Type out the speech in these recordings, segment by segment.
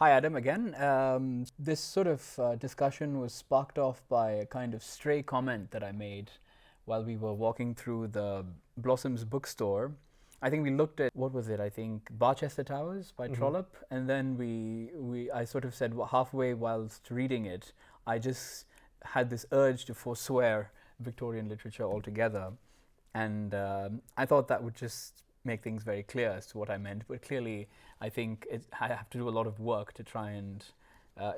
Hi, Adam, again. This sort of discussion was sparked off by a kind of stray comment that I made while we were walking through the Blossoms bookstore. I think we looked at, what was it? I think Barchester Towers by Trollope, and then I sort of said halfway whilst reading it, I just had this urge to forswear Victorian literature altogether, and I thought that would just make things very clear as to what I meant. But clearly, I think I have to do a lot of work to try and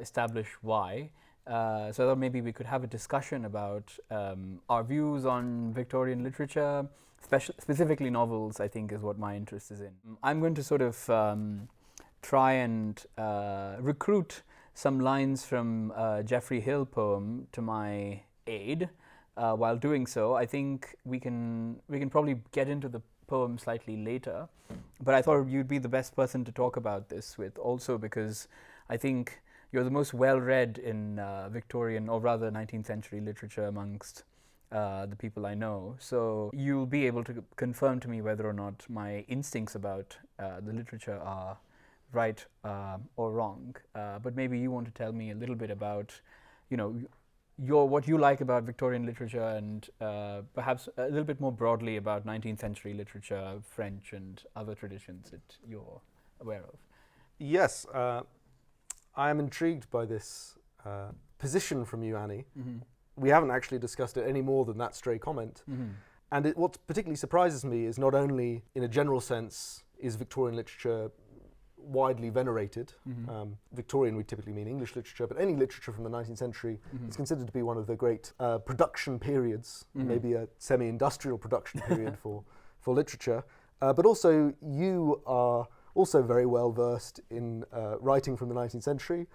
establish why. So I thought maybe we could have a discussion about our views on Victorian literature. Specifically novels, I think, is what my interest is in. I'm going to sort of try and recruit some lines from a Geoffrey Hill poem to my aid. While doing so, I think we can probably get into the poem slightly later, but I thought you'd be the best person to talk about this with, also because I think you're the most well-read in Victorian, or rather 19th century literature amongst the people I know. So you'll be able to confirm to me whether or not my instincts about the literature are right or wrong. But maybe you want to tell me a little bit about, what you like about Victorian literature, and perhaps a little bit more broadly about 19th century literature, French and other traditions that you're aware of. Yes, I am intrigued by this position from you, Annie. Mm-hmm. We haven't actually discussed it any more than that stray comment. Mm-hmm. And what particularly surprises me is not only, in a general sense, is Victorian literature widely venerated. Mm-hmm. Victorian, we typically mean English literature, but any literature from the 19th century is considered to be one of the great production periods, maybe a semi-industrial production period for literature. But also, you are also very well versed in writing from the 19th century.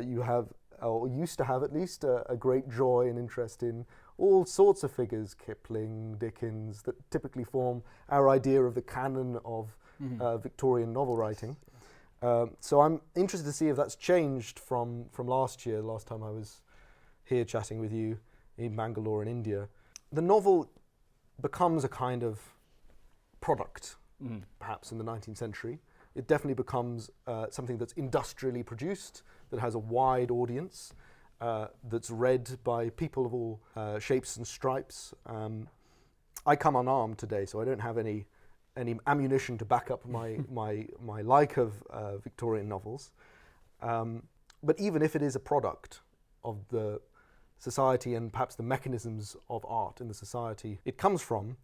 You have, or used to have at least, a great joy and interest in all sorts of figures, Kipling, Dickens, that typically form our idea of the canon of Victorian novel writing. So I'm interested to see if that's changed from last year, last time I was here chatting with you in Bangalore in India. The novel becomes a kind of product, perhaps in the 19th century. It definitely becomes something that's industrially produced, that has a wide audience, that's read by people of all shapes and stripes. I come unarmed today, so I don't have any ammunition to back up my like of Victorian novels. But even if it is a product of the society and perhaps the mechanisms of art in the society it comes from,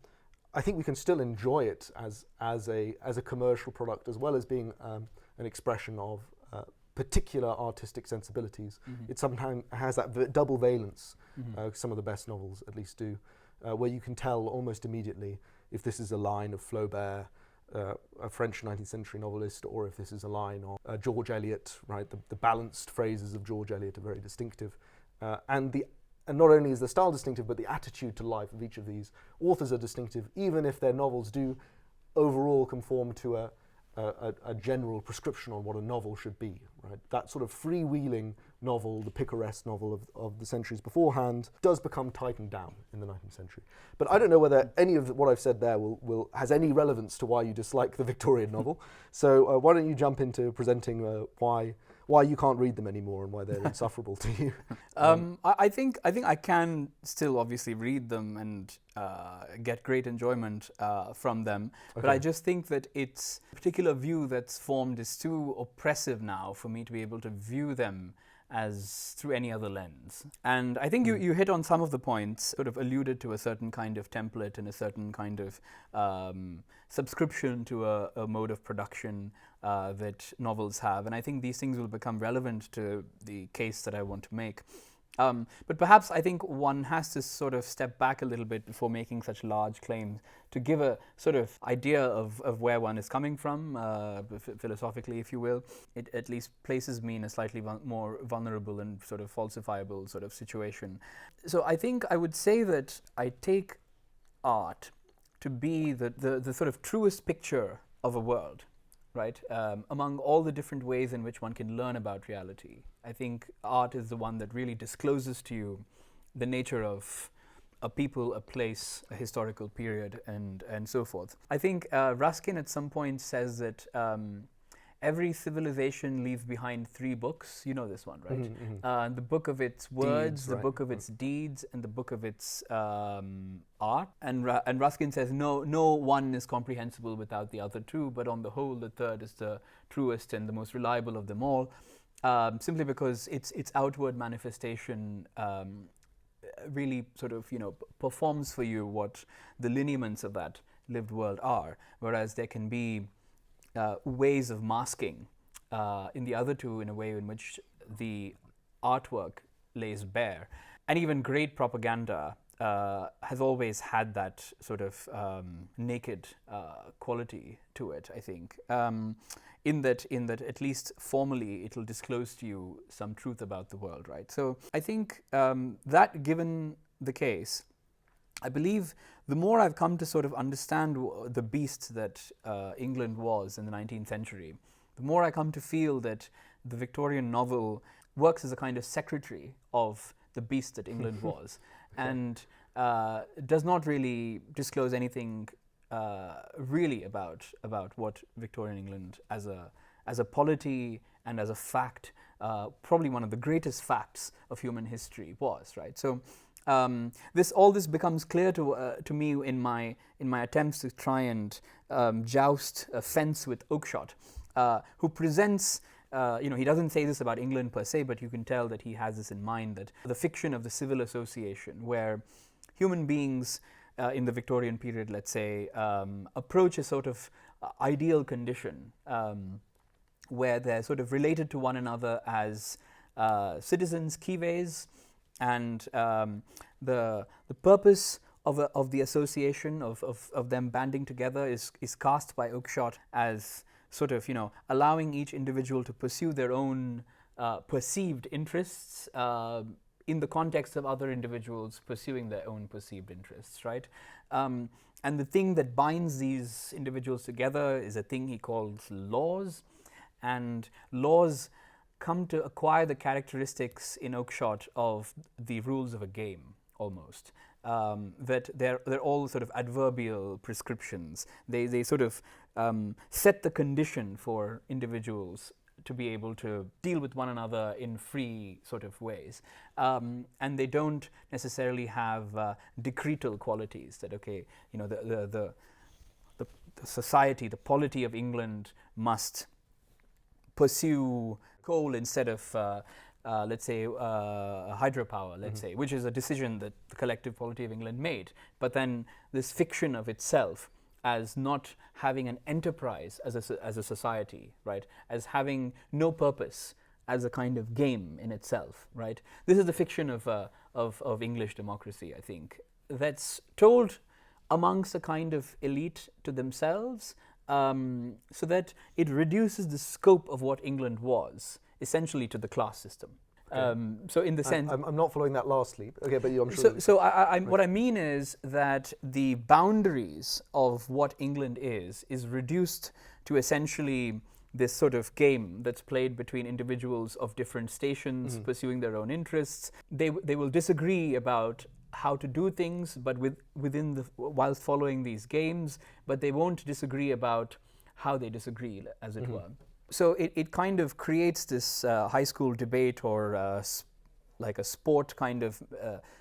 I think we can still enjoy it as a commercial product, as well as being an expression of particular artistic sensibilities. It sometimes has that double valence. Some of the best novels at least do, where you can tell almost immediately if this is a line of Flaubert, a French 19th century novelist, or if this is a line of George Eliot, right? The balanced phrases of George Eliot are very distinctive. And not only is the style distinctive, but the attitude to life of each of these authors are distinctive, even if their novels do overall conform to a general prescription on what a novel should be, right? That sort of freewheeling novel, the picaresque novel of the centuries beforehand, does become tightened down in the 19th century. But I don't know whether any of what I've said there has any relevance to why you dislike the Victorian novel. So why don't you jump into presenting why you can't read them anymore and why they're insufferable to you? I think I can still obviously read them and get great enjoyment from them, but I just think that it's a particular view that's formed is too oppressive now for me to be able to view them as through any other lens. And I think you hit on some of the points, sort of alluded to a certain kind of template and a certain kind of subscription to a mode of production that novels have. And I think these things will become relevant to the case that I want to make. But perhaps I think one has to sort of step back a little bit before making such large claims to give a sort of idea of where one is coming from, philosophically, if you will. It at least places me in a slightly more vulnerable and sort of falsifiable sort of situation. So I think I would say that I take art to be the sort of truest picture of a world, right? Among all the different ways in which one can learn about reality, I think art is the one that really discloses to you the nature of a people, a place, a historical period, and so forth. I think Ruskin at some point says that every civilization leaves behind 3 books. You know this one, right? The book of its words, Deeds, the right. book of its deeds, and the book of its art. And Ruskin says no one is comprehensible without the other 2, but on the whole, the third is the truest and the most reliable of them all, simply because its outward manifestation really sort of performs for you what the lineaments of that lived world are, whereas there can be ways of masking in the other 2 in a way in which the artwork lays bare. And even great propaganda has always had that sort of naked quality to it, I think, in that at least formally it'll disclose to you some truth about the world, right? So I think that given the case, I believe the more I've come to sort of understand the beast that England was in the 19th century, the more I come to feel that the Victorian novel works as a kind of secretary of the beast that England was, okay. And does not really disclose anything really about what Victorian England as a polity and as a fact, probably one of the greatest facts of human history was, right? So all this becomes clear to me in my attempts to try and joust a fence with Oakeshott, who presents. He doesn't say this about England per se, but you can tell that he has this in mind, that the fiction of the civil association, where human beings in the Victorian period, let's say, approach a sort of ideal condition where they're sort of related to one another as citizens, cives, and the purpose of the association, of them banding together is cast by Oakeshott as sort of, allowing each individual to pursue their own perceived interests in the context of other individuals pursuing their own perceived interests, right? And the thing that binds these individuals together is a thing he calls laws, and laws come to acquire the characteristics in Oakeshott of the rules of a game, almost. That they're all sort of adverbial prescriptions. They sort of set the condition for individuals to be able to deal with one another in free sort of ways. And they don't necessarily have decretal qualities that, okay, the society, the polity of England must pursue coal instead of let's say, hydropower, let's say, which is a decision that the collective polity of England made. But then this fiction of itself as not having an enterprise as a society, right, as having no purpose as a kind of game in itself, right? This is the fiction of English democracy, I think, that's told amongst a kind of elite to themselves, so that it reduces the scope of what England was, essentially to the class system. Okay. So in the sense... I'm not following that last leap. Okay, but I'm sure... So what I mean is that the boundaries of what England is reduced to essentially this sort of game that's played between individuals of different stations pursuing their own interests. They will disagree about how to do things, but whilst following these games, but they won't disagree about how they disagree, as it were. So it kind of creates this high school debate or like a sport kind of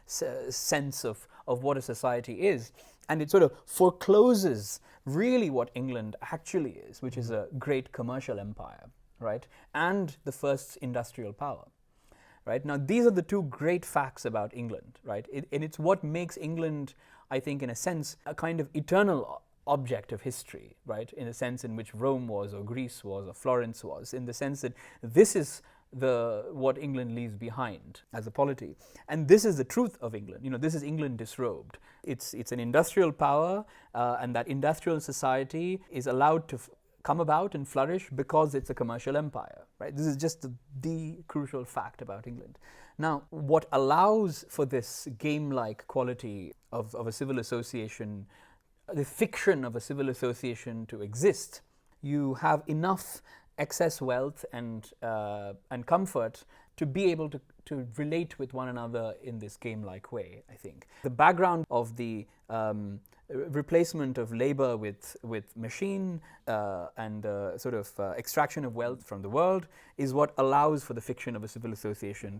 sense of what a society is. And it sort of forecloses really what England actually is, which is a great commercial empire, right? And the first industrial power, right? Now, these are the two great facts about England, right? And it's what makes England, I think, in a sense, a kind of eternal object of history, right? In a sense in which Rome was, or Greece was, or Florence was, in the sense that this is what England leaves behind as a polity. And this is the truth of England. This is England disrobed. It's an industrial power, and that industrial society is allowed to come about and flourish because it's a commercial empire, right? This is just the crucial fact about England. Now, what allows for this game-like quality of a civil association, the fiction of a civil association to exist, you have enough excess wealth and comfort to be able to relate with one another in this game-like way, I think. The background of the replacement of labor with machine and sort of extraction of wealth from the world is what allows for the fiction of a civil association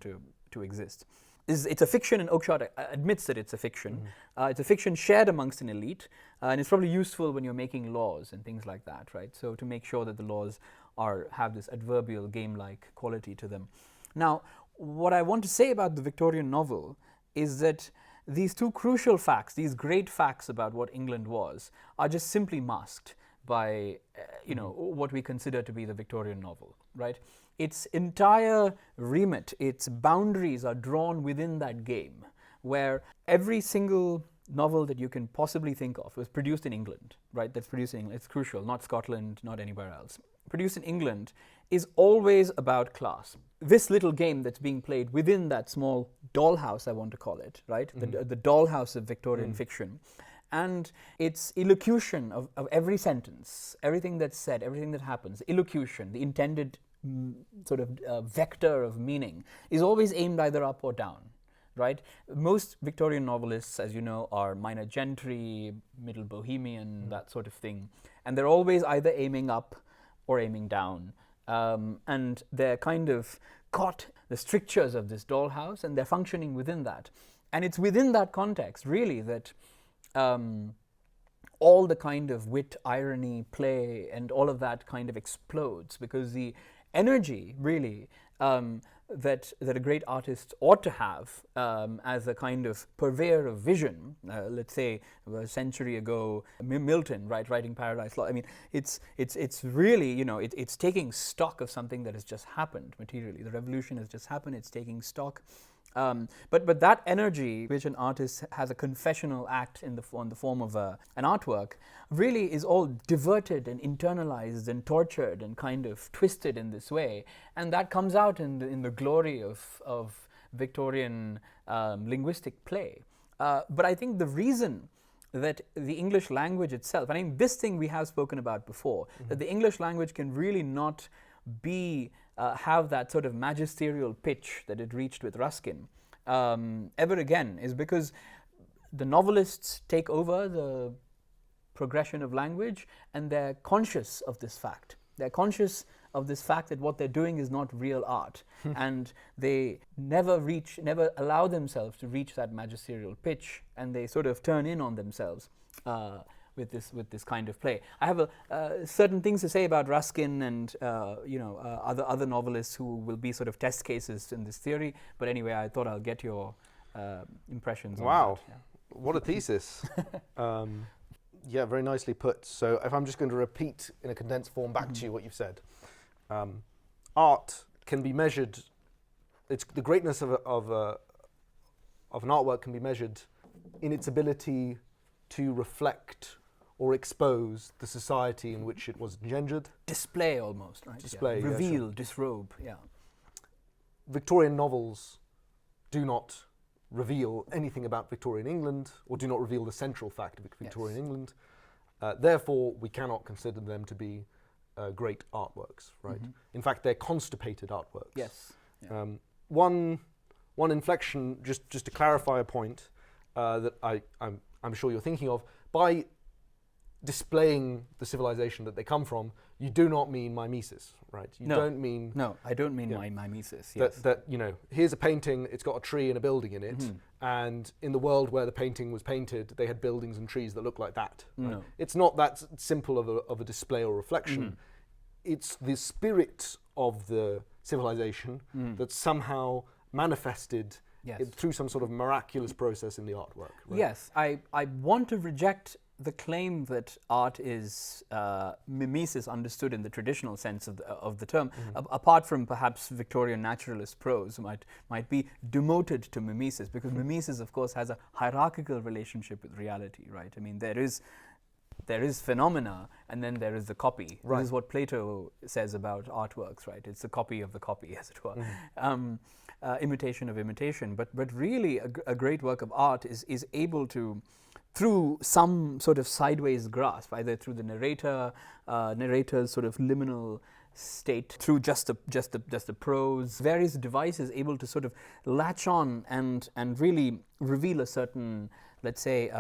to exist. It's a fiction, and Oakeshott admits that it's a fiction. It's a fiction shared amongst an elite, and it's probably useful when you're making laws and things like that, right? So to make sure that the laws have this adverbial game-like quality to them. Now, what I want to say about the Victorian novel is that these two crucial facts, these great facts about what England was, are just simply masked by what we consider to be the Victorian novel, right? Its entire remit, its boundaries are drawn within that game, where every single novel that you can possibly think of was produced in England, right? That's produced in England. It's crucial, not Scotland, not anywhere else. Produced in England is always about class. This little game that's being played within that small dollhouse, I want to call it, right? The dollhouse of Victorian fiction. And its elocution of every sentence, everything that's said, everything that happens, elocution, the intended sort of vector of meaning, is always aimed either up or down, right? Most Victorian novelists, as you know, are minor gentry, middle bohemian, that sort of thing. And they're always either aiming up or aiming down. And they're kind of caught the strictures of this dollhouse, and they're functioning within that. And it's within that context, really, that all the kind of wit, irony, play, and all of that kind of explodes, because the energy, really, that a great artist ought to have as a kind of purveyor of vision. Let's say a century ago, Milton, right, writing Paradise Lost. I mean, it's really, it's taking stock of something that has just happened materially. The revolution has just happened. It's taking stock. But that energy, which an artist has a confessional act in the form of an artwork, really is all diverted and internalized and tortured and kind of twisted in this way, and that comes out in the glory of Victorian linguistic play. But I think the reason that the English language itself, I mean, this thing we have spoken about before, that the English language can really not have that sort of magisterial pitch that it reached with Ruskin ever again, is because the novelists take over the progression of language, and they're conscious of this fact. They're conscious of this fact that what they're doing is not real art, and they never allow themselves to reach that magisterial pitch, and they sort of turn in on themselves with this kind of play. I have certain things to say about Ruskin and other novelists who will be sort of test cases in this theory. But anyway, I thought I'll get your impressions. Wow, on that. Yeah. What a thesis! Yeah, very nicely put. So, if I'm just going to repeat in a condensed form back to you what you've said, art can be measured. It's the greatness of an artwork can be measured in its ability to reflect or expose the society in which it was engendered. Display almost, right? Display, yeah. Reveal, yeah, sure. disrobe, yeah. Victorian novels do not reveal anything about Victorian England, or do not reveal the central fact of Victorian England. Therefore, we cannot consider them to be great artworks, right? In fact, they're constipated artworks. Yes. Yeah. One inflection, just to clarify a point that I'm sure you're thinking of, by displaying the civilization that they come from, you do not mean mimesis, right? You don't mean... No, I don't mean mimesis, yes. That, here's a painting, it's got a tree and a building in it, and in the world where the painting was painted, they had buildings and trees that look like that. Right? No. It's not that simple of a display or reflection. It's the spirit of the civilization that's somehow manifested through some sort of miraculous process in the artwork. Right? Yes, I want to reject the claim that art is mimesis understood in the traditional sense of the term, apart from perhaps Victorian naturalist prose might be demoted to mimesis, because mimesis, of course, has a hierarchical relationship with reality, right? I mean, there is phenomena, and then there is the copy. Right. This is what Plato says about artworks, right? It's a copy of the copy, as it were. Imitation of imitation. But really, a great work of art is able to, through some sort of sideways grasp, either through the narrator's sort of liminal state through just the prose, various devices able to sort of latch on and really reveal a certain, let's say,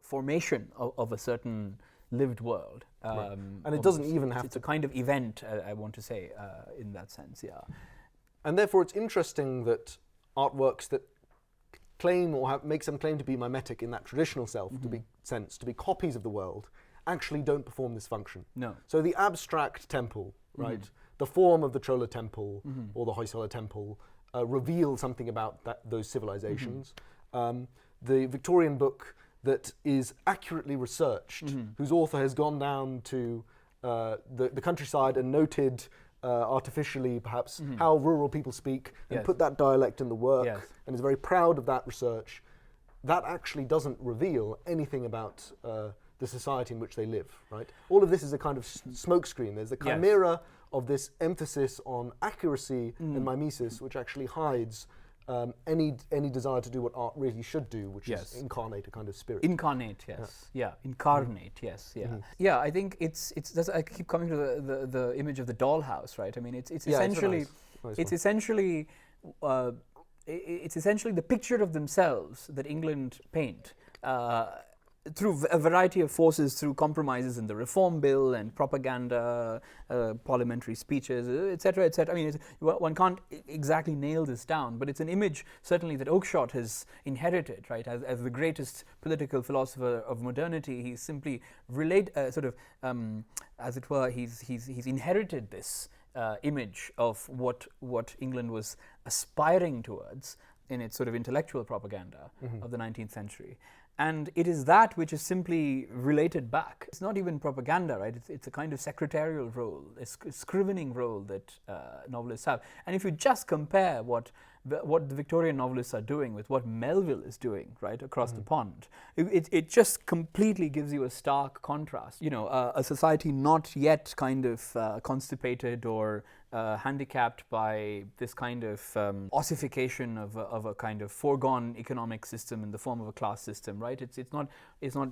formation of a certain lived world. Right. And it doesn't even have to... It's a kind of event, I want to say, in that sense, yeah. And therefore it's interesting that artworks that claim or make some claim to be mimetic in that traditional self, to be copies of the world, actually don't perform this function. No. So the abstract temple, right, the form of the Chola temple or the Hoysala temple reveal something about those civilizations. The Victorian book that is accurately researched, whose author has gone down to the countryside and noted artificially perhaps how rural people speak and put that dialect in the work and is very proud of that research, that actually doesn't reveal anything about the society in which they live, right? All of this is a kind of smokescreen. There's the chimera of this emphasis on accuracy and mimesis, which actually hides any desire to do what art really should do, which is incarnate a kind of spirit. Incarnate, yes. Yeah, incarnate, yes, yeah. Yeah, I think it's I keep coming to the image of the dollhouse, right? I mean, it's essentially it's essentially the picture of themselves that England paint through a variety of forces, through compromises in the Reform Bill and propaganda, parliamentary speeches, etc., etc. I mean, one can't exactly nail this down, but it's an image certainly that Oakeshott has inherited, right? As the greatest political philosopher of modernity, he's simply as it were, he's inherited this image of what England was aspiring towards in its sort of intellectual propaganda of the 19th century. And it is that which is simply related back. It's not even propaganda, right? It's a kind of secretarial role, a scrivening role that novelists have. And if you just compare what the Victorian novelists are doing with what Melville is doing, right, across the pond, it just completely gives you a stark contrast. You know, a society not yet kind of constipated or handicapped by this kind of ossification of a kind of foregone economic system in the form of a class system, right? It's not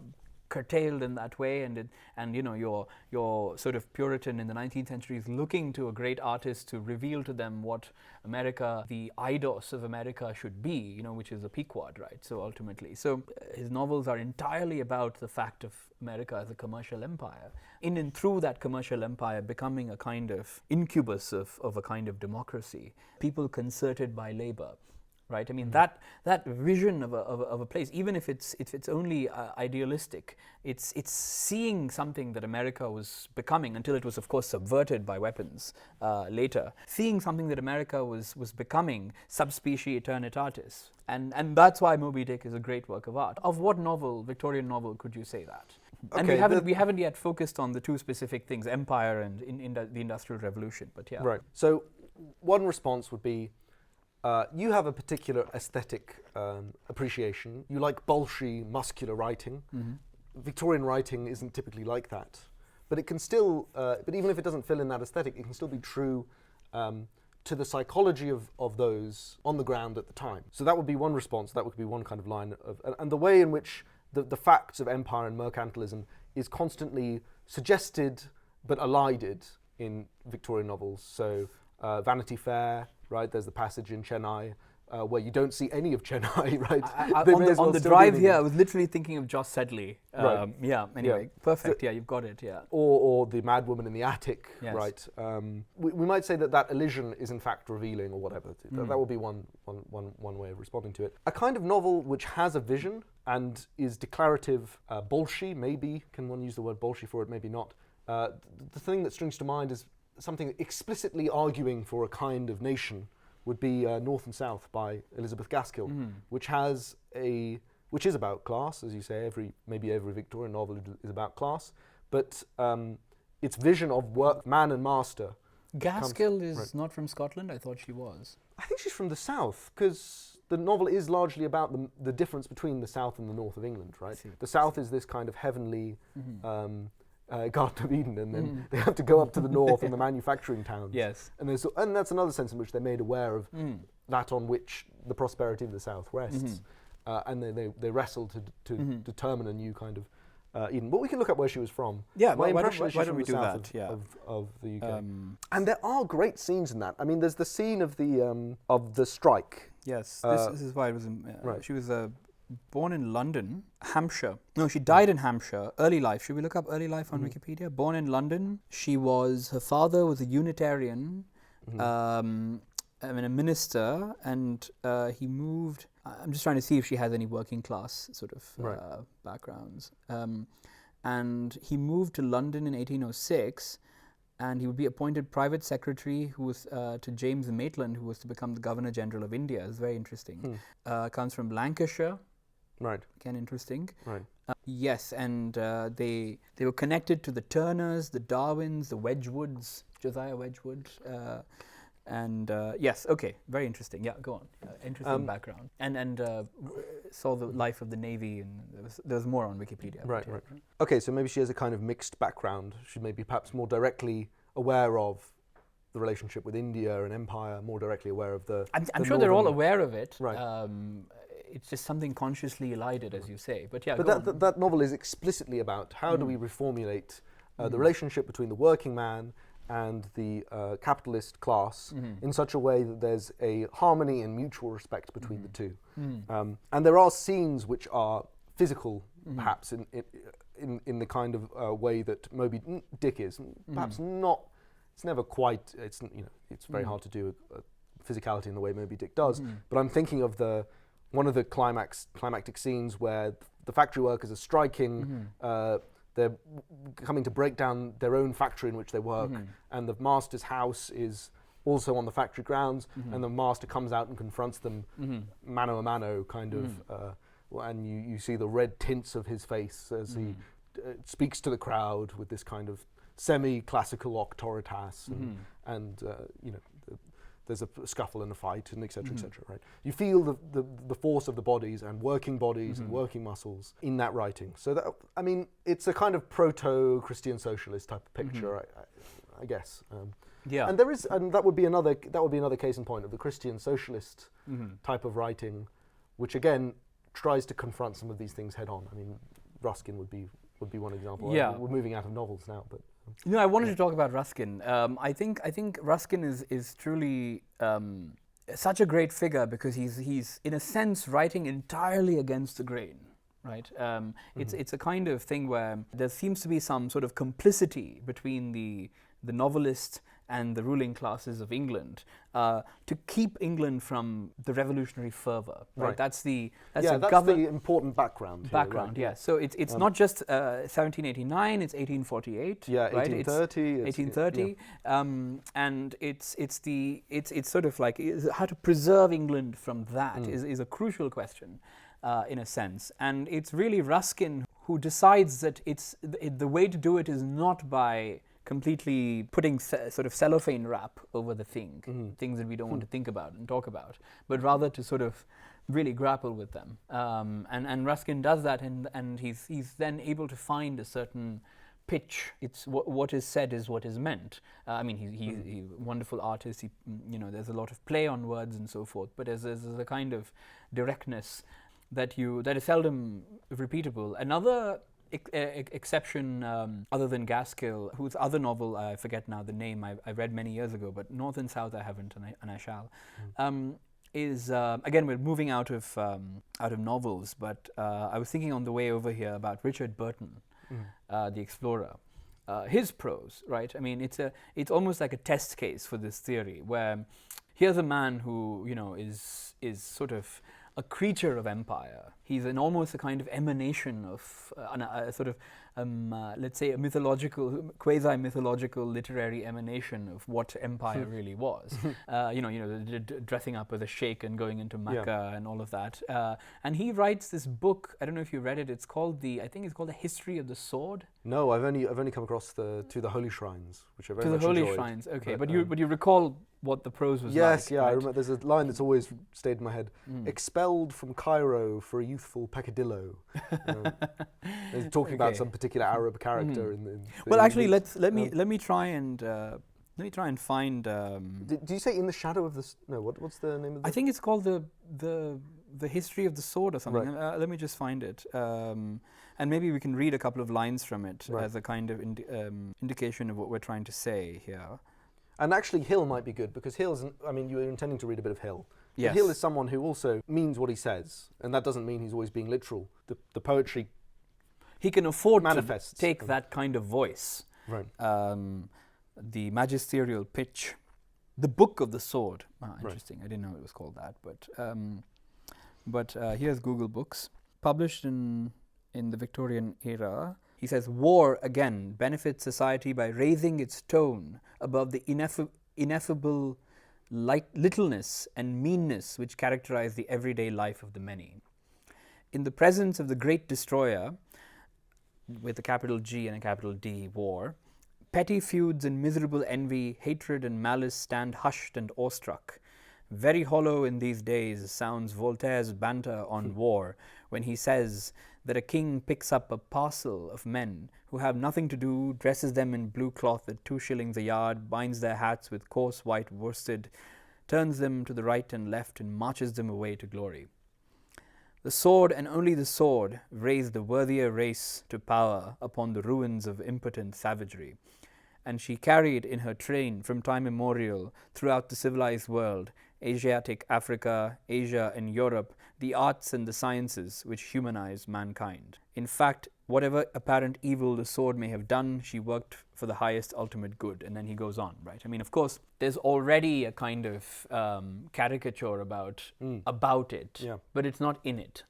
curtailed in that way, and you know, your sort of Puritan in the 19th century is looking to a great artist to reveal to them what America, the eidos of America should be, you know, which is a Pequod, right? So ultimately, his novels are entirely about the fact of America as a commercial empire, in and through that commercial empire becoming a kind of incubus of a kind of democracy, people concerted by labor. Right, I mean that vision of a place, even if it's only idealistic, it's seeing something that America was becoming until it was, of course, subverted by weapons later. Seeing something that America was becoming subspecie aeternitatis, and that's why Moby Dick is a great work of art. Of what novel, Victorian novel, could you say that? Okay, and we haven't yet focused on the two specific things, empire and the Industrial Revolution. But yeah, right. So one response would be, you have a particular aesthetic appreciation. You like bolshy, muscular writing. Victorian writing isn't typically like that. But it can still, but even if it doesn't fill in that aesthetic, it can still be true to the psychology of those on the ground at the time. So that would be one response, that would be one kind of line of, and the way in which the facts of empire and mercantilism is constantly suggested but elided in Victorian novels. So Vanity Fair, right? There's the passage in Chennai where you don't see any of Chennai, right? On the drive here, I was literally thinking of Joss Sedley. Yeah, anyway, perfect. So, yeah, you've got it, yeah. Or the mad woman in the attic, right? We might say that elision is in fact revealing or whatever. That would be one way of responding to it. A kind of novel which has a vision and is declarative, bolshy, maybe, can one use the word bolshy for it, maybe not. The thing that springs to mind is something explicitly arguing for a kind of nation would be North and South by Elizabeth Gaskell, which is about class, as you say. Maybe every Victorian novel is about class, but its vision of work, man and master. Gaskell is not from Scotland. I thought she was. I think she's from the South, because the novel is largely about the difference between the South and the North of England, right? The South is this kind of heavenly Garden of Eden, and then they have to go up to the north and the manufacturing towns. Yes. And that's another sense in which they're made aware of that on which the prosperity of the South rests. And they wrestle to determine a new kind of Eden. But we can look up where she was from. Yeah, My why impression is don't she's from we the do south that? Yeah. of the UK. And there are great scenes in that. I mean, there's the scene of the strike. Yes, this is why it was. Right. She was born in London, Hampshire. No, she died in Hampshire. Early life. Should we look up early life on Wikipedia? Born in London. Her father was a Unitarian, a minister, and he moved. I'm just trying to see if she has any working class sort of backgrounds. And he moved to London in 1806. And he would be appointed private secretary to James Maitland, who was to become the Governor General of India. It's very interesting. Comes from Lancashire. Right. Again, interesting. Right. Yes, and they were connected to the Turners, the Darwins, the Wedgwoods, Josiah Wedgwood. Yes, okay, very interesting. Yeah, go on. Interesting background. And saw the life of the Navy, and there was more on Wikipedia. Right. Okay, so maybe she has a kind of mixed background. She may be perhaps more directly aware of the relationship with India and empire, more directly aware of the. I'm sure they're all aware of it. Right. It's just something consciously elided, as you say. But yeah, but that novel is explicitly about how do we reformulate the relationship between the working man and the capitalist class in such a way that there's a harmony and mutual respect between the two. And there are scenes which are physical, perhaps, in the kind of way that Moby Dick is. Perhaps not. It's never quite. It's very hard to do a physicality in the way Moby Dick does. But I'm thinking of one of the climactic scenes where the factory workers are striking. They're coming to break down their own factory in which they work, and the master's house is also on the factory grounds, and the master comes out and confronts them mano a mano, kind of, and you see the red tints of his face as he speaks to the crowd with this kind of semi-classical auctoritas, and there's a scuffle and a fight, and etc., etc. Right? You feel the force of the bodies and working muscles in that writing. So that, I mean, it's a kind of proto-Christian socialist type of picture, I guess. Yeah. And that would be another case in point of the Christian socialist type of writing, which again tries to confront some of these things head on. I mean, Ruskin would be one example. Yeah. We're moving out of novels now, but. No, I wanted to talk about Ruskin. I think Ruskin is truly such a great figure because he's in a sense writing entirely against the grain, right? It's a kind of thing where there seems to be some sort of complicity between the novelist and the ruling classes of England to keep England from the revolutionary fervor. Right? That's the important background. Background, here, right? yeah. So it's not just 1789; it's 1848. Yeah, right? 1830. 1830, and it's sort of like how to preserve England from that is a crucial question, in a sense. And it's really Ruskin who decides that the way to do it is not by completely putting sort of cellophane wrap over the things that we don't want to think about and talk about, but rather to sort of really grapple with them. And Ruskin does that, and he's then able to find a certain pitch. It's what is said is what is meant. I mean, he's a wonderful artist. There's a lot of play on words and so forth, but there's a kind of directness that is seldom repeatable. Another exception, other than Gaskill, whose other novel, I forget now the name, I read many years ago, but North and South I haven't, and I shall, is, again, we're moving out of novels, but I was thinking on the way over here about Richard Burton, the explorer. His prose, right? I mean, it's almost like a test case for this theory, where here's a man who, is sort of a creature of empire. He's almost a kind of emanation of a sort of, let's say, a quasi-mythological literary emanation of what empire really was. Dressing up as a sheikh and going into Mecca and all of that. And he writes this book. I don't know if you read it. It's called I think it's called The History of the Sword. No, I've only come across To the Holy Shrines, which I very much enjoyed. To the Holy Shrines, okay. But you recall what the prose was like? Yes, yeah, right? I remember. There's a line that's always stayed in my head. Expelled from Cairo for a youthful peccadillo. He's talking about some particular Arab character in the well, actually, let me try and find. Do you say In the Shadow of the? No, what's the name of the? I think it's called the the history of the sword or something. Right. Let me just find it. And maybe we can read a couple of lines from it Right. as a kind of indication of what we're trying to say here. And actually, Hill might be good because Hill's. I mean, you were intending to read a bit of Hill. But Yes. Hill is someone who also means what he says, and that doesn't mean he's always being literal. The poetry He can afford manifests. to take that kind of voice. Right. The Magisterial Pitch, the Book of the Sword. Interesting. I didn't know it was called that, but here's Google Books, published in the Victorian era. He says, war, again, benefits society by raising its tone above the ineffable littleness and meanness which characterize the everyday life of the many. In the presence of the great destroyer, with a capital G and a capital D, war, petty feuds and miserable envy, hatred and malice stand hushed and awestruck. Very hollow in these days sounds Voltaire's banter on war when he says that a king picks up a parcel of men who have nothing to do, dresses them in blue cloth at 2 shillings a yard, binds their hats with coarse white worsted, turns them to the right and left, and marches them away to glory. The sword, and only the sword, raised the worthier race to power upon the ruins of impotent savagery, and she carried in her train from time immemorial throughout the civilized world, Asiatic Africa, Asia, and Europe, the arts and the sciences which humanize mankind. In fact, whatever apparent evil the sword may have done, she worked for the highest ultimate good. And then he goes on, right? I mean, of course, there's already a kind of caricature about it, but it's not in it.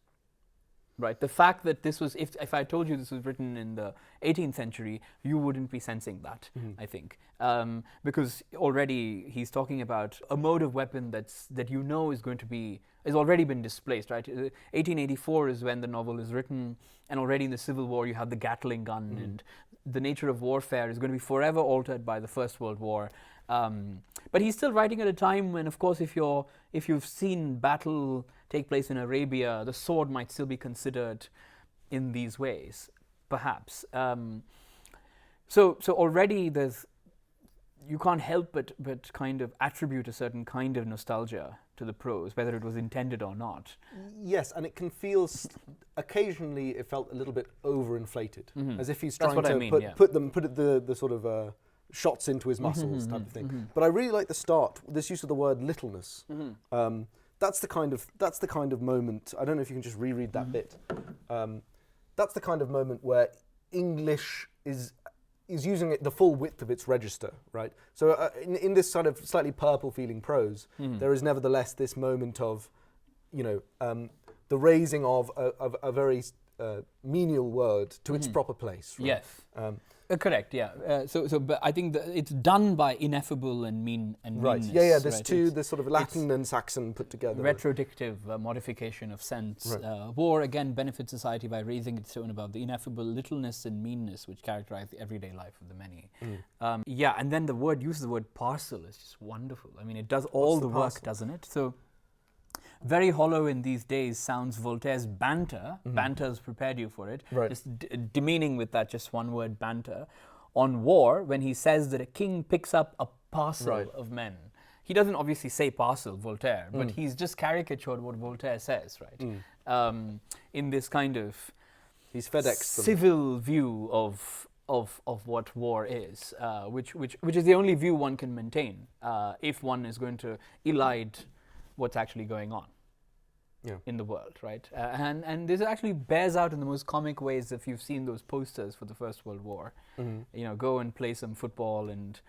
Right, the fact that this was, if I told you this was written in the 18th century, you wouldn't be sensing that, I think, because already he's talking about a mode of weapon that you know is already been displaced, right? 1884 is when the novel is written, and already in the Civil War you have the Gatling gun, and the nature of warfare is going to be forever altered by the First World War. But he's still writing at a time when, of course, if you've seen battle take place in Arabia, the sword might still be considered in these ways, perhaps. So already you can't help but kind of attribute a certain kind of nostalgia to the prose, whether it was intended or not. Yes, and it can feel occasionally it felt a little bit overinflated, as if he's trying to put the sort of shots into his muscles type of thing. But I really like the start, this use of the word littleness. That's the kind of moment. I don't know if you can just reread that bit. That's the kind of moment where English is using the full width of its register, right? So in this sort of slightly purple feeling prose, there is nevertheless this moment of, the raising of a very menial word to its proper place. Right? Yes. Correct. Yeah. But I think it's done by ineffable and mean and right. meanness. Yeah. There's two. There's sort of Latin and Saxon put together. Retrodictive modification of sense. Right. War again benefits society by raising its tone above the ineffable littleness and meanness which characterize the everyday life of the many. And then the use of the word parcel is just wonderful. I mean, it does all the work, doesn't it? So. Very hollow in these days sounds Voltaire's banter. Banter's prepared you for it. Right. Just demeaning with that just one word, banter. On war, when he says that a king picks up a parcel of men. He doesn't obviously say parcel, Voltaire, but he's just caricatured what Voltaire says, right? In this kind of he's FedExed civil view of what war is, which is the only view one can maintain if one is going to elide what's actually going on in the world, right? And this actually bears out in the most comic ways if you've seen those posters for the First World War. Go and play some football and,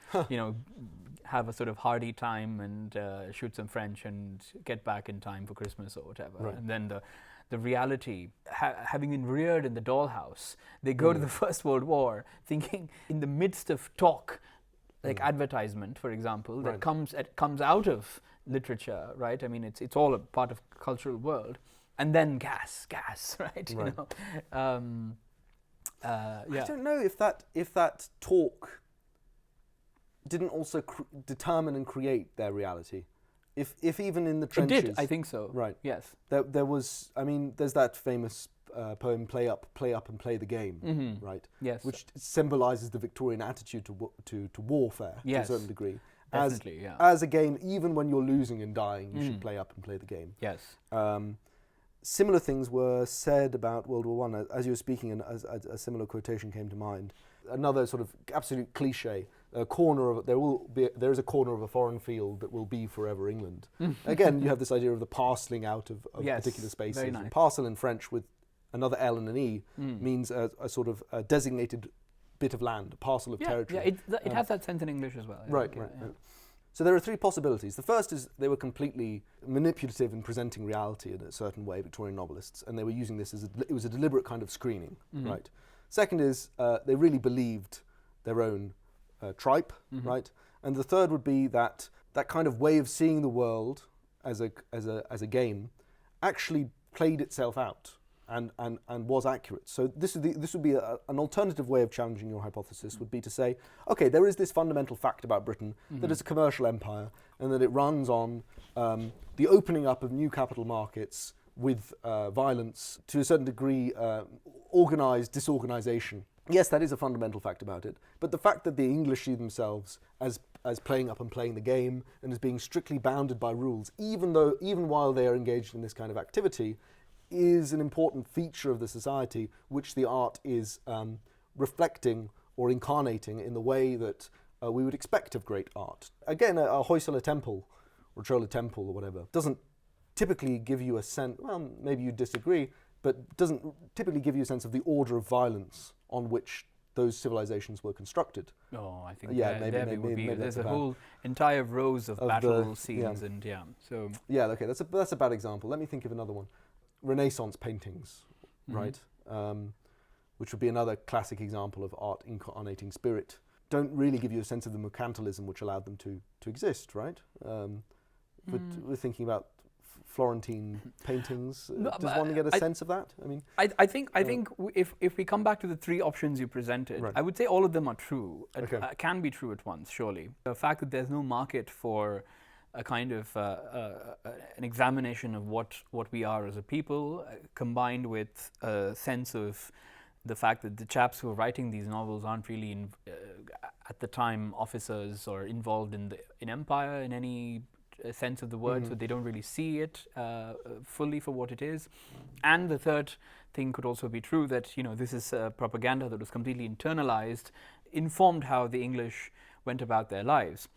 have a sort of hearty time and shoot some French and get back in time for Christmas or whatever. Right. And then the reality, having been reared in the dollhouse, they go to the First World War thinking in the midst of talk, like advertisement, for example, that comes out of literature, right? I mean, it's all a part of cultural world, and then gas, right? I don't know if that talk didn't also determine and create their reality. If even in the trenches, it did. I think so. Right. Yes. There was. I mean, there's that famous poem, "Play up, and play the game," right? Yes. Which symbolizes the Victorian attitude to warfare to a certain degree. Definitely, as a game, even when you're losing and dying, you should play up and play the game. Yes. Similar things were said about World War One. As you were speaking, and as a similar quotation came to mind. Another sort of absolute cliche: there is a corner of a foreign field that will be forever England. Again, you have this idea of the parceling out of Yes, particular spaces. very nice. And parcel in French with another L and an E means a sort of a designated bit of land, a parcel of territory. Yeah, it has that sense in English as well. Right. So there are three possibilities. The first is they were completely manipulative in presenting reality in a certain way, Victorian novelists, and they were using this it was a deliberate kind of screening, right? Second is they really believed their own tripe, right? And the third would be that kind of way of seeing the world as a game actually played itself out and was accurate. So this would be an alternative way of challenging your hypothesis, would be to say, okay, there is this fundamental fact about Britain that it's a commercial empire and that it runs on the opening up of new capital markets with violence, to a certain degree, organised disorganisation. Yes, that is a fundamental fact about it, but the fact that the English see themselves as playing up and playing the game and as being strictly bounded by rules, even while they are engaged in this kind of activity, is an important feature of the society which the art is reflecting or incarnating in the way that we would expect of great art. Again, a Hoysala temple or Chola temple or whatever doesn't typically give you a sense, well, maybe you disagree, but doesn't typically give you a sense of the order of violence on which those civilizations were constructed. Oh, I think maybe there's a whole entire rows of battle scenes and so... Yeah, okay, that's a bad example. Let me think of another one. Renaissance paintings, right? Which would be another classic example of art incarnating spirit. Don't really give you a sense of the mercantilism which allowed them to exist, right? But we're thinking about Florentine paintings. Does one get a sense of that? I mean, I think if we come back to the three options you presented, right. I would say all of them are true. Okay. Can be true at once, surely. The fact that there's no market for a kind of an examination of what we are as a people, combined with a sense of the fact that the chaps who are writing these novels aren't really at the time officers or involved in empire in any sense of the word, so they don't really see it fully for what it is. And the third thing could also be true, that this is propaganda that was completely internalized, informed how the English went about their lives.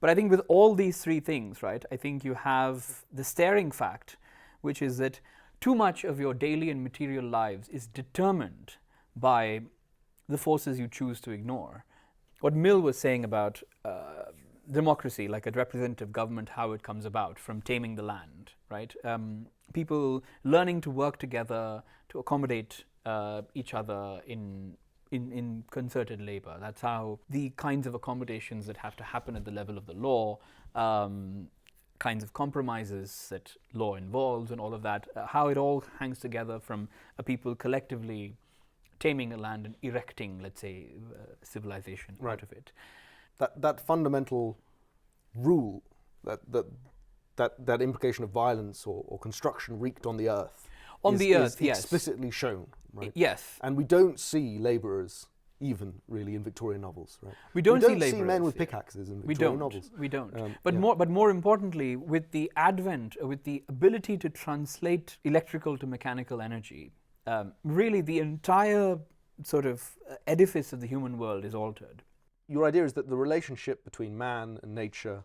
But I think with all these three things, right, I think you have the staring fact, which is that too much of your daily and material lives is determined by the forces you choose to ignore. What Mill was saying about democracy, like a representative government, how it comes about from taming the land, right? People learning to work together to accommodate each other in concerted labor. That's how the kinds of accommodations that have to happen at the level of the law, kinds of compromises that law involves and all of that, how it all hangs together from a people collectively taming a land and erecting, let's say, civilization out of it. That fundamental rule, that implication of violence or construction wreaked on the earth, is yes, explicitly shown, right? Yes. And we don't see labourers even really in Victorian novels, right? We don't see men with pickaxes in Victorian novels. We don't. But more importantly, with the advent, with the ability to translate electrical to mechanical energy, really the entire sort of edifice of the human world is altered. Your idea is that the relationship between man and nature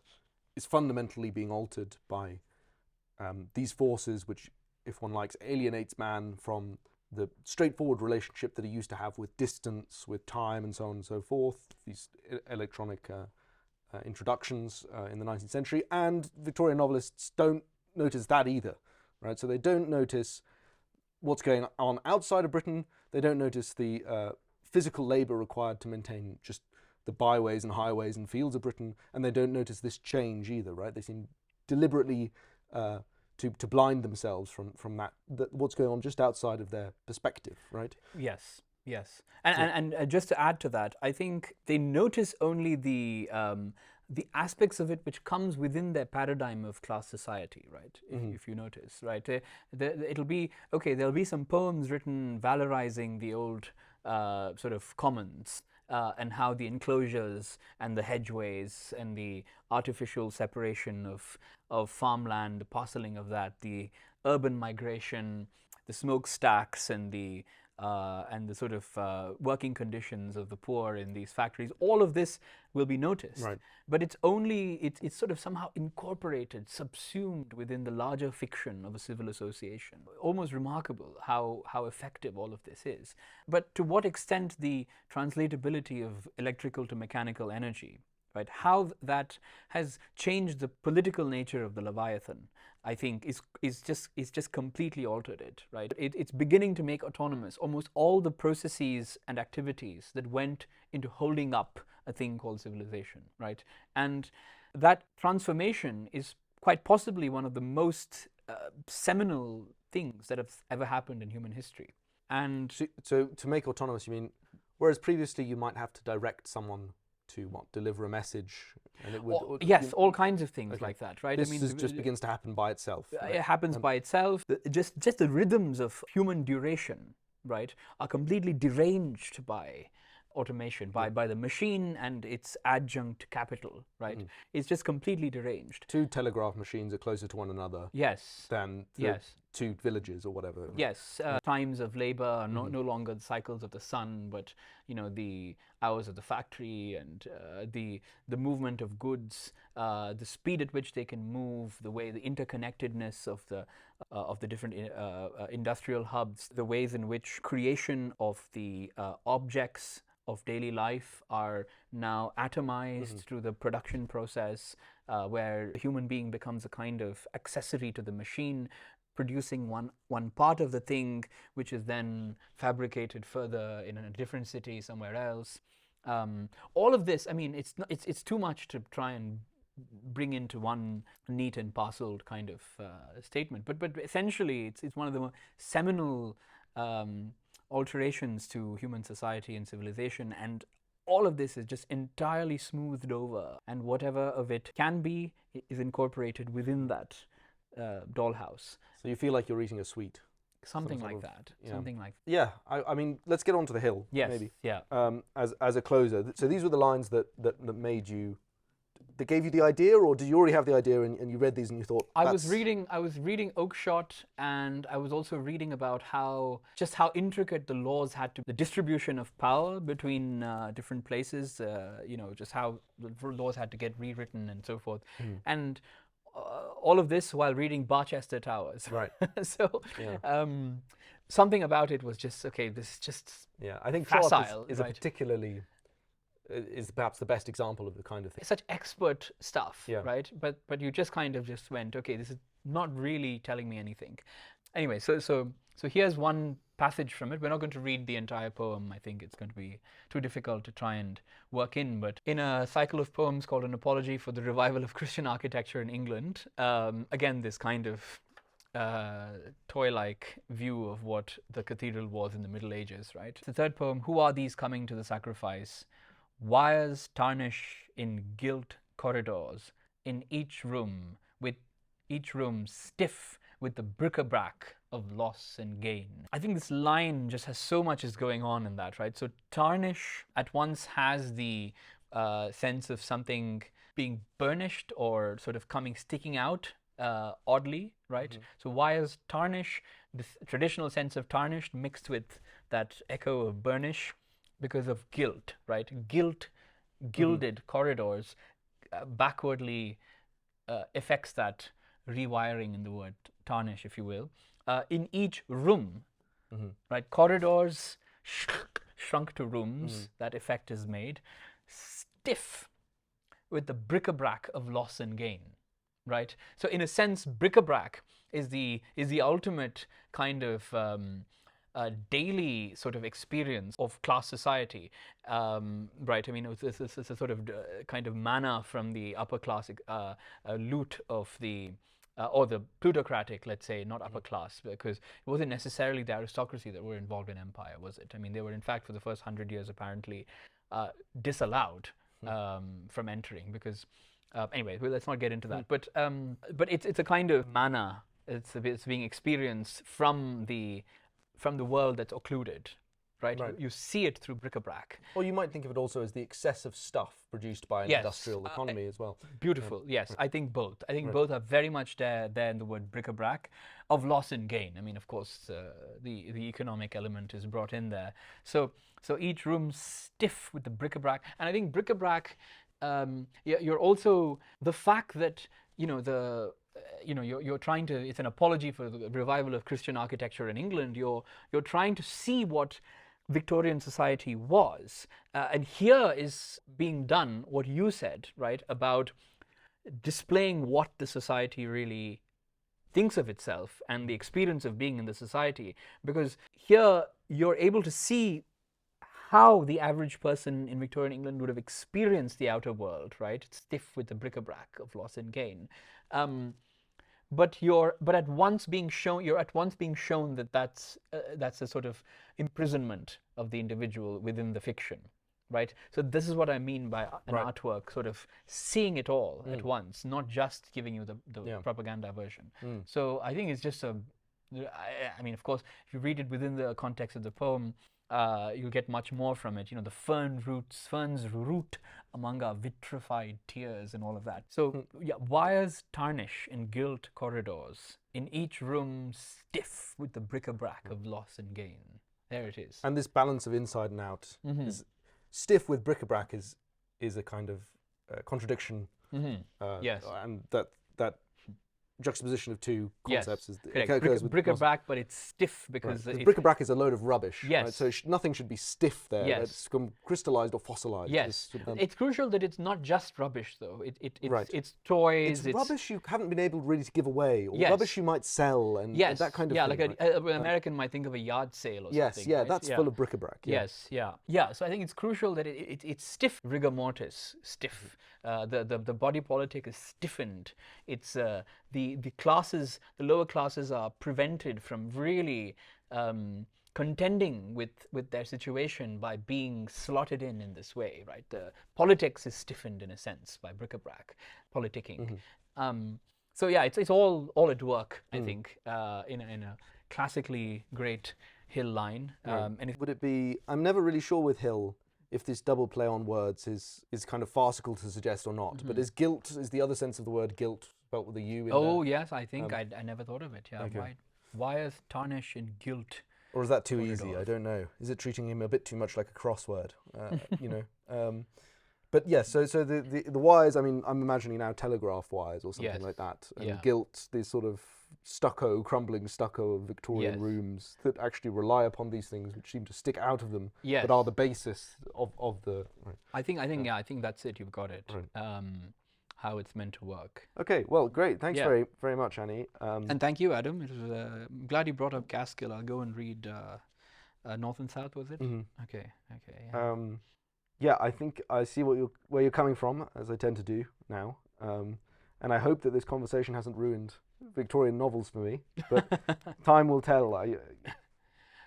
is fundamentally being altered by these forces which, if one likes, alienates man from the straightforward relationship that he used to have with distance, with time, and so on and so forth, these electronic introductions in the 19th century. And Victorian novelists don't notice that either, right? So they don't notice what's going on outside of Britain. They don't notice the physical labour required to maintain just the byways and highways and fields of Britain, and they don't notice this change either, right? They seem deliberately to blind themselves from that what's going on just outside of their perspective, right? Yes. And just to add to that, I think they notice only the aspects of it which comes within their paradigm of class society, right? If you notice, right? It'll be, okay, there'll be some poems written valorizing the old sort of commons, and how the enclosures and the hedgeways and the artificial separation of farmland, the parceling of that, the urban migration, the smokestacks, and the sort of working conditions of the poor in these factories, all of this will be noticed. Right. But it's sort of somehow incorporated, subsumed within the larger fiction of a civil association. Almost remarkable how effective all of this is. But to what extent the translatability of electrical to mechanical energy, right, how that has changed the political nature of the Leviathan, I think is just completely altered it, right? It's beginning to make autonomous almost all the processes and activities that went into holding up a thing called civilization, right? And that transformation is quite possibly one of the most seminal things that have ever happened in human history. And so to make autonomous, you mean, whereas previously you might have to direct someone to deliver a message, and it would yes, all kinds of things like that, right? This just begins to happen by itself. Right? It happens by itself. Just the rhythms of human duration, right, are completely deranged by automation, by the machine and its adjunct capital, right? It's just completely deranged. 2 telegraph machines are closer to one another. Yes. Than 2 villages or whatever. Yes. Times of labor are no longer the cycles of the sun, but the hours of the factory, and the movement of goods, the speed at which they can move, the interconnectedness of the different industrial hubs, the ways in which creation of the objects of daily life are now atomized through the production process, where the human being becomes a kind of accessory to the machine, producing one part of the thing, which is then fabricated further in a different city somewhere else. All of this, I mean, it's too much to try and bring into one neat and parceled kind of statement. But essentially, it's one of the seminal alterations to human society and civilization, and all of this is just entirely smoothed over, and whatever of it can be is incorporated within that dollhouse. So you feel like you're eating a sweet. Something like that. Yeah. Something like that. Yeah, I mean, let's get on to the hill. Yes. Maybe. Yeah. As a closer. So these were the lines that made you, that gave you the idea, or did you already have the idea and you read these and you thought? I was reading Oakeshott, and I was also reading about how intricate the laws had to, the distribution of power between different places. Just how the laws had to get rewritten and so forth, and all of this while reading Barchester Towers. Right. So. Yeah. Something about it was just okay. This is just I think facile, is a particularly. Is perhaps the best example of the kind of thing. It's such expert stuff, right? But you just kind of just went, okay, this is not really telling me anything. Anyway, so here's one passage from it. We're not going to read the entire poem. I think it's going to be too difficult to try and work in. But in a cycle of poems called An Apology for the Revival of Christian Architecture in England, again, this kind of toy-like view of what the cathedral was in the Middle Ages, right? The third poem, Who are these coming to the sacrifice? Wires tarnish in gilt corridors, in each room stiff with the bric-a-brac of loss and gain. I think this line just has so much is going on in that, right? So tarnish at once has the sense of something being burnished or sort of sticking out oddly, right? So wires tarnish, this traditional sense of tarnished mixed with that echo of burnish, because of guilt, right? Gilded corridors backwardly affects that rewiring in the word tarnish, if you will. In each room, right? Corridors shrunk to rooms, that effect is made. Stiff with the bric-a-brac of loss and gain, right? So in a sense, bric-a-brac is the ultimate kind of daily sort of experience of class society, right? I mean, it's a sort of kind of manna from the upper class loot of the, or the plutocratic, let's say, not upper class, because it wasn't necessarily the aristocracy that were involved in empire, was it? I mean, they were in fact for the first 100 years apparently disallowed from entering, because anyway, well, let's not get into that. But it's a kind of manna. It's being experienced from the world that's occluded, right? You see it through bric-a-brac. Or you might think of it also as the excessive stuff produced by an industrial economy as well. Beautiful, yes. I think both. I think both are very much there in the word bric-a-brac, of loss and gain. I mean, of course, the economic element is brought in there. So each room stiff with the bric-a-brac. And I think bric-a-brac, you're also, the fact that, you're trying to, it's an apology for the revival of Christian architecture in England. You're trying to see what Victorian society was. And here is being done what you said, right, about displaying what the society really thinks of itself and the experience of being in the society. Because here you're able to see how the average person in Victorian England would have experienced the outer world, right? It's stiff with the bric-a-brac of loss and gain. But you're at once being shown that that's a sort of imprisonment of the individual within the fiction, right? So this is what I mean by an artwork sort of seeing it all at once, not just giving you the propaganda version. So I think it's just I mean, of course, if you read it within the context of the poem, you'll get much more from it. The fern's root among our vitrified tears and all of that. So wires tarnish in gilt corridors, in each room stiff with the bric-a-brac of loss and gain. There it is. And this balance of inside and out is stiff with bric-a-brac is a kind of contradiction. Yes. And that juxtaposition of two concepts is bric-a-brac, but it's stiff because bric-a-brac is a load of rubbish. Yes. Right? So nothing should be stiff there. Yes. It's crystallized or fossilized. Yes. It's crucial that it's not just rubbish, though. It's It's toys. It's rubbish you haven't been able really to give away, or rubbish you might sell, and that kind of thing. Like an American might think of a yard sale or something. Yes, that's full of bric-a-brac. Yeah. So I think it's crucial that it's stiff, rigor mortis, stiff. The body politic is stiffened. It's the classes, the lower classes are prevented from really contending with their situation by being slotted in this way, right? The politics is stiffened in a sense by bric-a-brac, politicking. So yeah, it's all at work, I think, in a classically great Hill line. And would it be? I'm never really sure with Hill if this double play on words is kind of farcical to suggest or not. But is the other sense of the word guilt spelt with a U in there? Oh yes, I think I never thought of it. Yeah, okay. Wires tarnish in gilt. Or is that too easy? I don't know. Is it treating him a bit too much like a crossword? But yes, so the wires, I mean, I'm imagining now telegraph wires or something like that. And gilt, these sort of crumbling stucco of Victorian rooms that actually rely upon these things which seem to stick out of them, but are the basis of the... Right. I think that's it. You've got it. Right. How it's meant to work. Okay, well, great. Thanks very, very much, Annie. And thank you, Adam. It was, I'm glad you brought up Gaskill. I'll go and read North and South, was it? Okay. Yeah, I think I see where you're coming from, as I tend to do now. And I hope that this conversation hasn't ruined Victorian novels for me, but time will tell.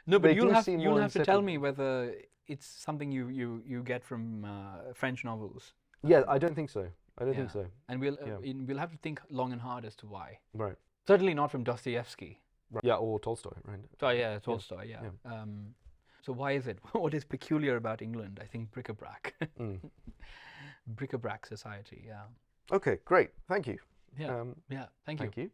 No, but you'll have to tell me whether it's something you get from French novels. Yeah, I don't think so. I don't think so. And we'll have to think long and hard as to why. Right. Certainly not from Dostoevsky. Right. Yeah, or Tolstoy, right? Oh yeah, Tolstoy. Yeah. So why is it? What is peculiar about England? I think bric-a-brac. Bric-a-brac society. Yeah. Okay, great. Thank you. Yeah. Thank you.